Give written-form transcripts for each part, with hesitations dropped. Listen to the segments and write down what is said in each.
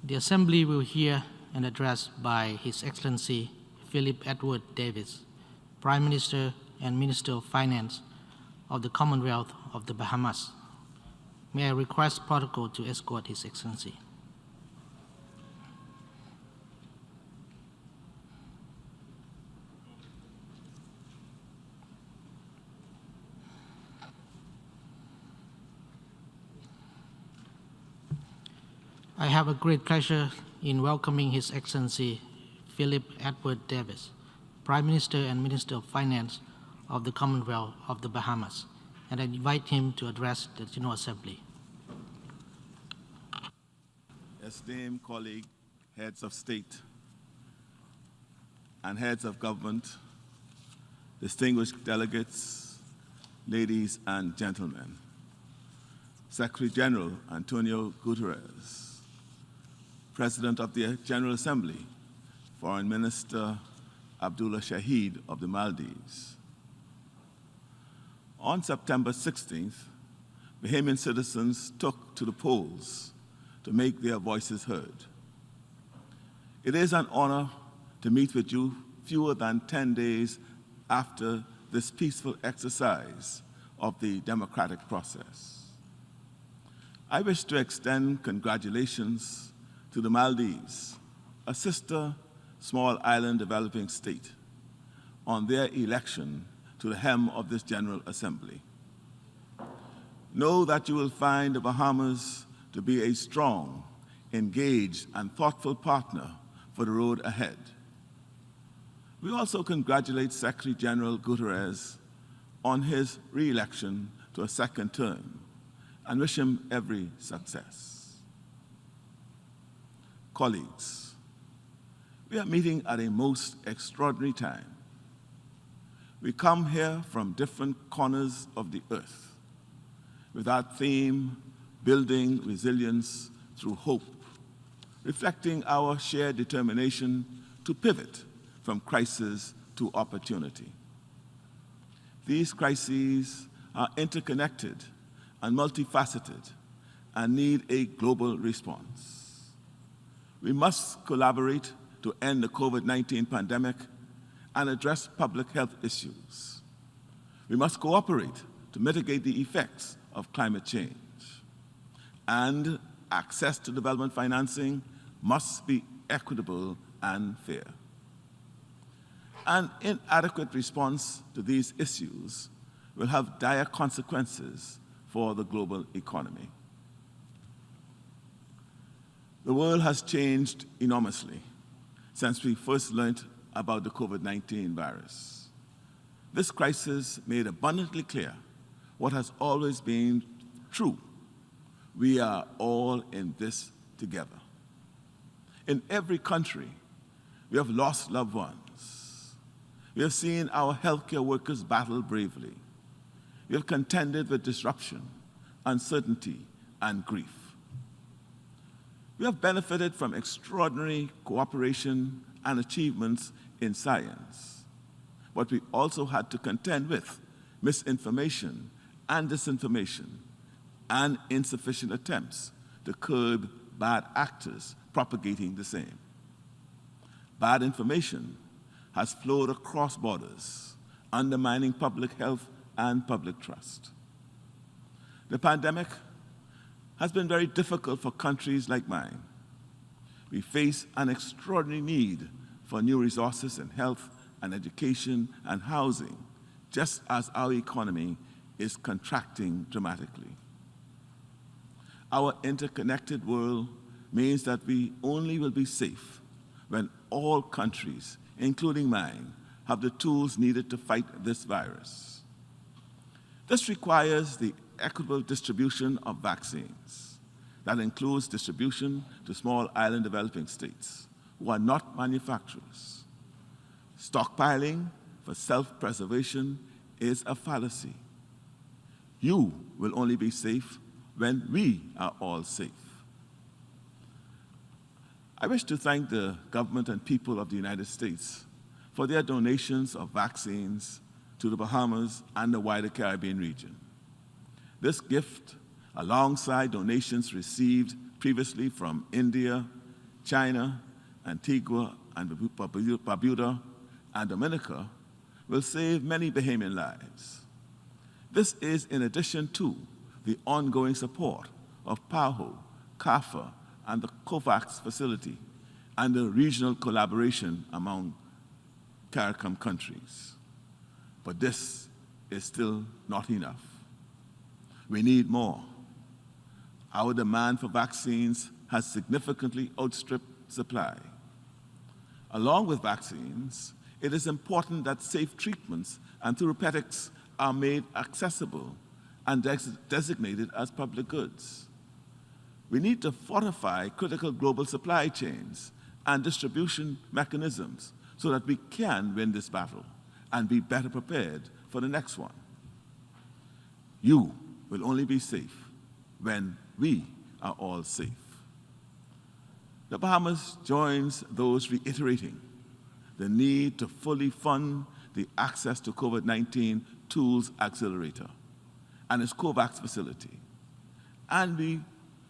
The Assembly will hear an address by His Excellency Philip Edward Davis, Prime Minister and Minister of Finance of the Commonwealth of the Bahamas. May I request protocol to escort His Excellency. I have a great pleasure in welcoming His Excellency Philip Edward Davis, Prime Minister and Minister of Finance of the Commonwealth of the Bahamas, and I invite him to address the General Assembly. Esteemed colleague, heads of state and heads of government, distinguished delegates, ladies and gentlemen, Secretary General Antonio Guterres, President of the General Assembly, Foreign Minister Abdullah Shahid of the Maldives. On September 16th, Bahamian citizens took to the polls to make their voices heard. It is an honor to meet with you fewer than 10 days after this peaceful exercise of the democratic process. I wish to extend congratulations to the Maldives, a sister small island developing state, on their election to the helm of this General Assembly. Know that you will find the Bahamas to be a strong, engaged, and thoughtful partner for the road ahead. We also congratulate Secretary General Guterres on his re-election to a second term and wish him every success. Colleagues, we are meeting at a most extraordinary time. We come here from different corners of the earth with our theme, Building Resilience Through Hope, reflecting our shared determination to pivot from crisis to opportunity. These crises are interconnected and multifaceted and need a global response. We must collaborate to end the COVID-19 pandemic and address public health issues. We must cooperate to mitigate the effects of climate change. And access to development financing must be equitable and fair. An inadequate response to these issues will have dire consequences for the global economy. The world has changed enormously since we first learned about the COVID-19 virus. This crisis made abundantly clear what has always been true. We are all in this together. In every country, we have lost loved ones. We have seen our healthcare workers battle bravely. We have contended with disruption, uncertainty, and grief. We have benefited from extraordinary cooperation and achievements in science, but we also had to contend with misinformation and disinformation and insufficient attempts to curb bad actors propagating the same. Bad information has flowed across borders, undermining public health and public trust. The pandemic has been very difficult for countries like mine. We face an extraordinary need for new resources in health and education and housing, just as our economy is contracting dramatically. Our interconnected world means that we only will be safe when all countries, including mine, have the tools needed to fight this virus. This requires the equitable distribution of vaccines. That includes distribution to small island developing states who are not manufacturers. Stockpiling for self-preservation is a fallacy. You will only be safe when we are all safe. I wish to thank the government and people of the United States for their donations of vaccines to the Bahamas and the wider Caribbean region. This gift, alongside donations received previously from India, China, Antigua, and Barbuda, and Dominica will save many Bahamian lives. This is in addition to the ongoing support of PAHO, CAFA, and the COVAX facility, and the regional collaboration among CARICOM countries. But this is still not enough. We need more. Our demand for vaccines has significantly outstripped supply. Along with vaccines, it is important that safe treatments and therapeutics are made accessible and designated as public goods. We need to fortify critical global supply chains and distribution mechanisms so that we can win this battle and be better prepared for the next one. You will only be safe when we are all safe. The Bahamas joins those reiterating the need to fully fund the Access to COVID-19 Tools Accelerator and its COVAX facility. And we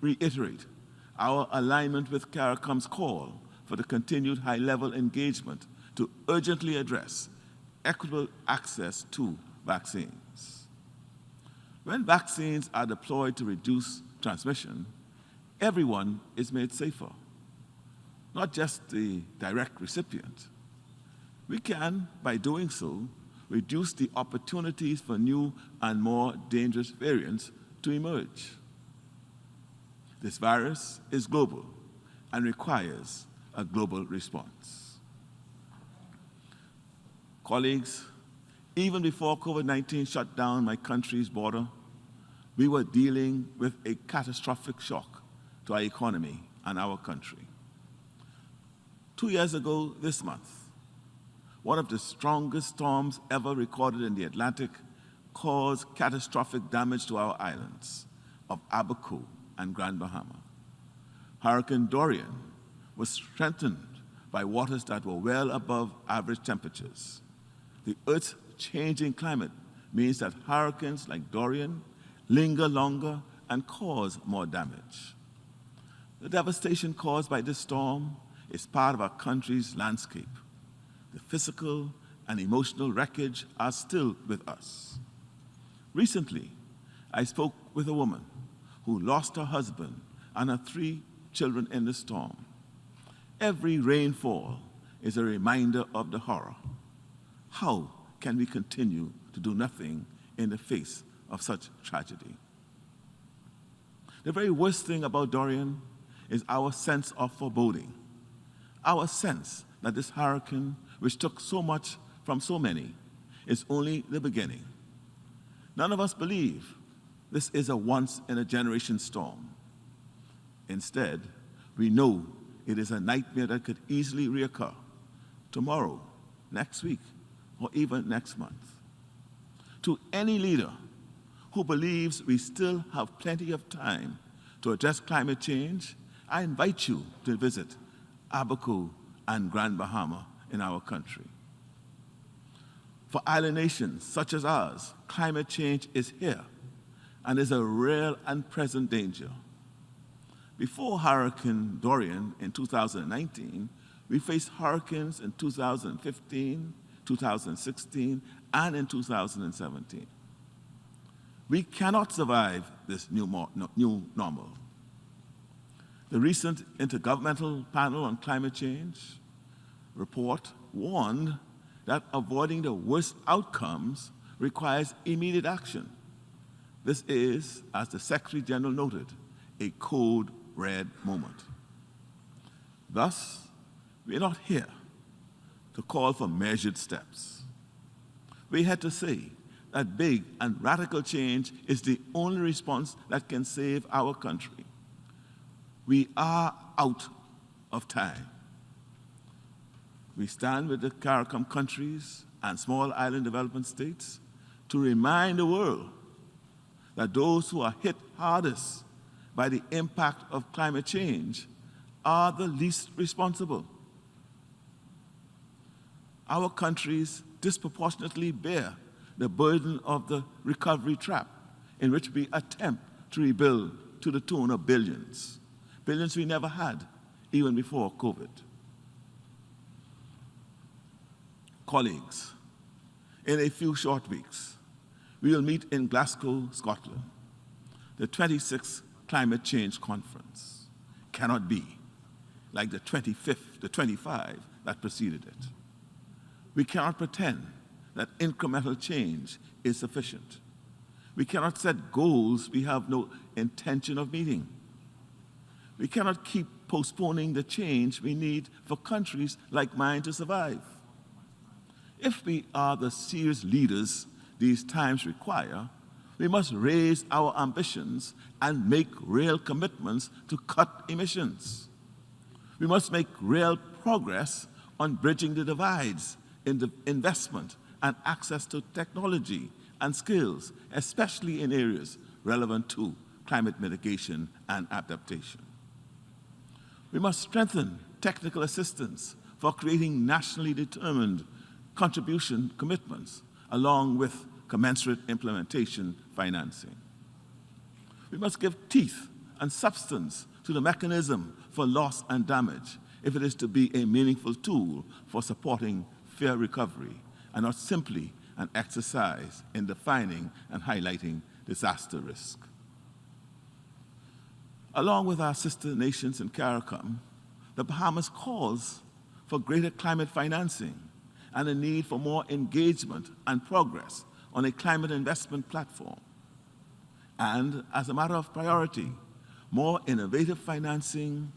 reiterate our alignment with CARICOM's call for the continued high-level engagement to urgently address equitable access to vaccines. When vaccines are deployed to reduce transmission, everyone is made safer, not just the direct recipient. We can, by doing so, reduce the opportunities for new and more dangerous variants to emerge. This virus is global and requires a global response. Colleagues, even before COVID-19 shut down my country's border, we were dealing with a catastrophic shock to our economy and our country. 2 years ago this month, one of the strongest storms ever recorded in the Atlantic caused catastrophic damage to our islands of Abaco and Grand Bahama. Hurricane Dorian was strengthened by waters that were well above average temperatures. The Earth's changing climate means that hurricanes like Dorian linger longer and cause more damage. The devastation caused by this storm is part of our country's landscape. The physical and emotional wreckage are still with us. Recently, I spoke with a woman who lost her husband and her 3 children in the storm. Every rainfall is a reminder of the horror. How can we continue to do nothing in the face of such tragedy? The very worst thing about Dorian is our sense of foreboding, our sense that this hurricane, which took so much from so many, is only the beginning. None of us believe this is a once-in-a-generation storm. Instead, we know it is a nightmare that could easily reoccur tomorrow, next week, or even next month. To any leader who believes we still have plenty of time to address climate change, I invite you to visit Abaco and Grand Bahama in our country. For island nations such as ours, climate change is here and is a real and present danger. Before Hurricane Dorian in 2019, we faced hurricanes in 2015, 2016, and in 2017. We cannot survive this new normal. The recent Intergovernmental Panel on Climate Change report warned that avoiding the worst outcomes requires immediate action. This is, as the Secretary General noted, a code red moment. Thus, we are not here to call for measured steps. We had to say that big and radical change is the only response that can save our country. We are out of time. We stand with the CARICOM countries and small island development states to remind the world that those who are hit hardest by the impact of climate change are the least responsible. Our countries disproportionately bear the burden of the recovery trap in which we attempt to rebuild to the tune of billions. Billions we never had, even before COVID. Colleagues, in a few short weeks, we will meet in Glasgow, Scotland. The 26th Climate Change Conference cannot be like the 25th, the 25 that preceded it. We cannot pretend that incremental change is sufficient. We cannot set goals we have no intention of meeting. We cannot keep postponing the change we need for countries like mine to survive. If we are the serious leaders these times require, we must raise our ambitions and make real commitments to cut emissions. We must make real progress on bridging the divides in the investment and access to technology and skills, especially in areas relevant to climate mitigation and adaptation. We must strengthen technical assistance for creating nationally determined contribution commitments, along with commensurate implementation financing. We must give teeth and substance to the mechanism for loss and damage if it is to be a meaningful tool for supporting fair recovery and not simply an exercise in defining and highlighting disaster risk. Along with our sister nations in CARICOM, the Bahamas calls for greater climate financing and a need for more engagement and progress on a climate investment platform. And as a matter of priority, more innovative financing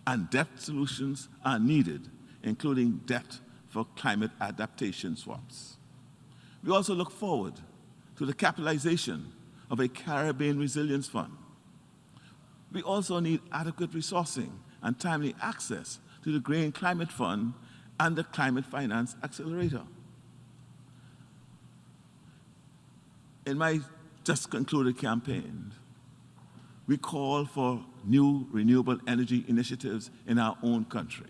and debt solutions are needed, including debt for climate adaptation swaps. We also look forward to the capitalization of a Caribbean Resilience Fund. We also need adequate resourcing and timely access to the Green Climate Fund and the Climate Finance Accelerator. In my just concluded campaign, we call for new renewable energy initiatives in our own country.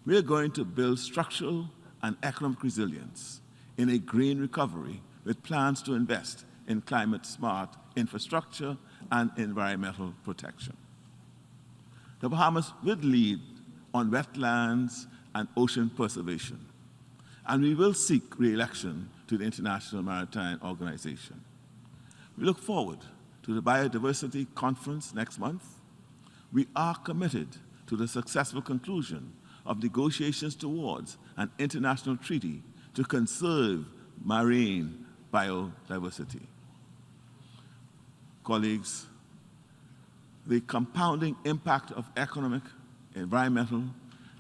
We are going to build structural and economic resilience in a green recovery with plans to invest in climate-smart infrastructure and environmental protection. The Bahamas will lead on wetlands and ocean preservation, and we will seek re-election to the International Maritime Organization. We look forward to the Biodiversity Conference next month. We are committed to the successful conclusion of negotiations towards an international treaty to conserve marine biodiversity. Colleagues, the compounding impact of economic, environmental,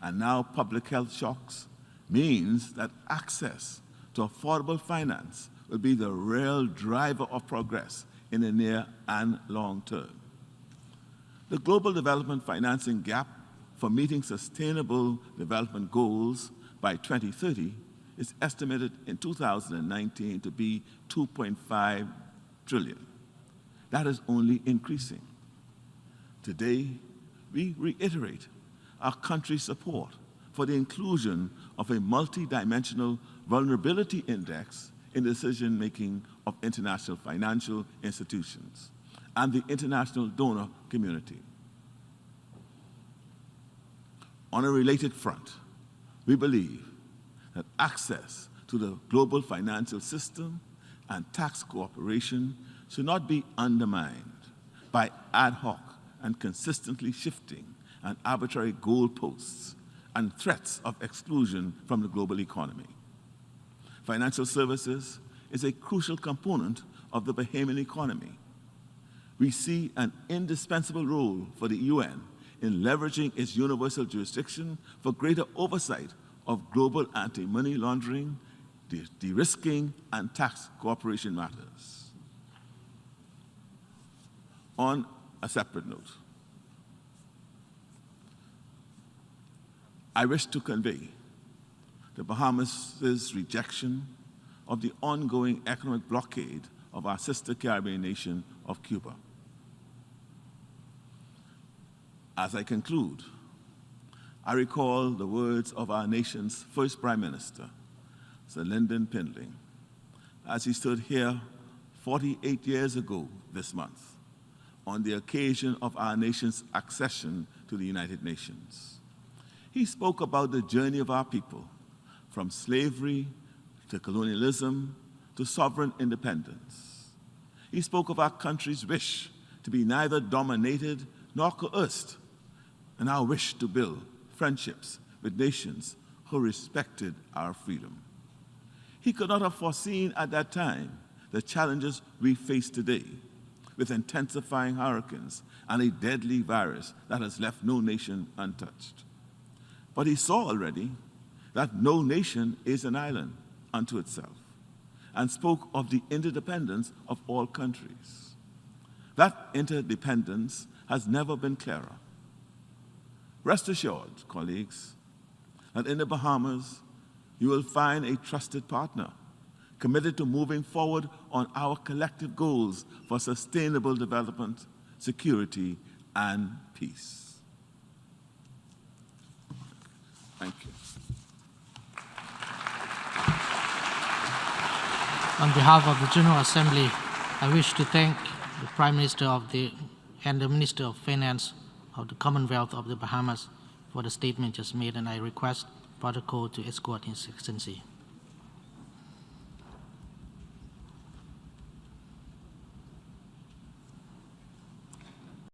and now public health shocks means that access to affordable finance will be the real driver of progress in the near and long term. The global development financing gap for meeting sustainable development goals by 2030 is estimated in 2019 to be $2.5 trillion. That is only increasing. Today, we reiterate our country's support for the inclusion of a multidimensional vulnerability index in decision-making of international financial institutions and the international donor community. On a related front, we believe that access to the global financial system and tax cooperation should not be undermined by ad hoc and consistently shifting and arbitrary goalposts and threats of exclusion from the global economy. Financial services is a crucial component of the Bahamian economy. We see an indispensable role for the UN in leveraging its universal jurisdiction for greater oversight of global anti-money laundering, de-risking, and tax cooperation matters. On a separate note, I wish to convey the Bahamas' rejection of the ongoing economic blockade of our sister Caribbean nation of Cuba. As I conclude, I recall the words of our nation's first Prime Minister, Sir Lyndon Pindling, as he stood here 48 years ago this month on the occasion of our nation's accession to the United Nations. He spoke about the journey of our people from slavery to colonialism to sovereign independence. He spoke of our country's wish to be neither dominated nor coerced, and our wish to build friendships with nations who respected our freedom. He could not have foreseen at that time the challenges we face today, with intensifying hurricanes and a deadly virus that has left no nation untouched. But he saw already that no nation is an island unto itself, and spoke of the interdependence of all countries. That interdependence has never been clearer. Rest assured, colleagues, that in the Bahamas, you will find a trusted partner committed to moving forward on our collective goals for sustainable development, security, and peace. Thank you. On behalf of the General Assembly, I wish to thank the Prime Minister and the Minister of Finance of the Commonwealth of the Bahamas for the statement just made, and I request protocol to escort His Excellency.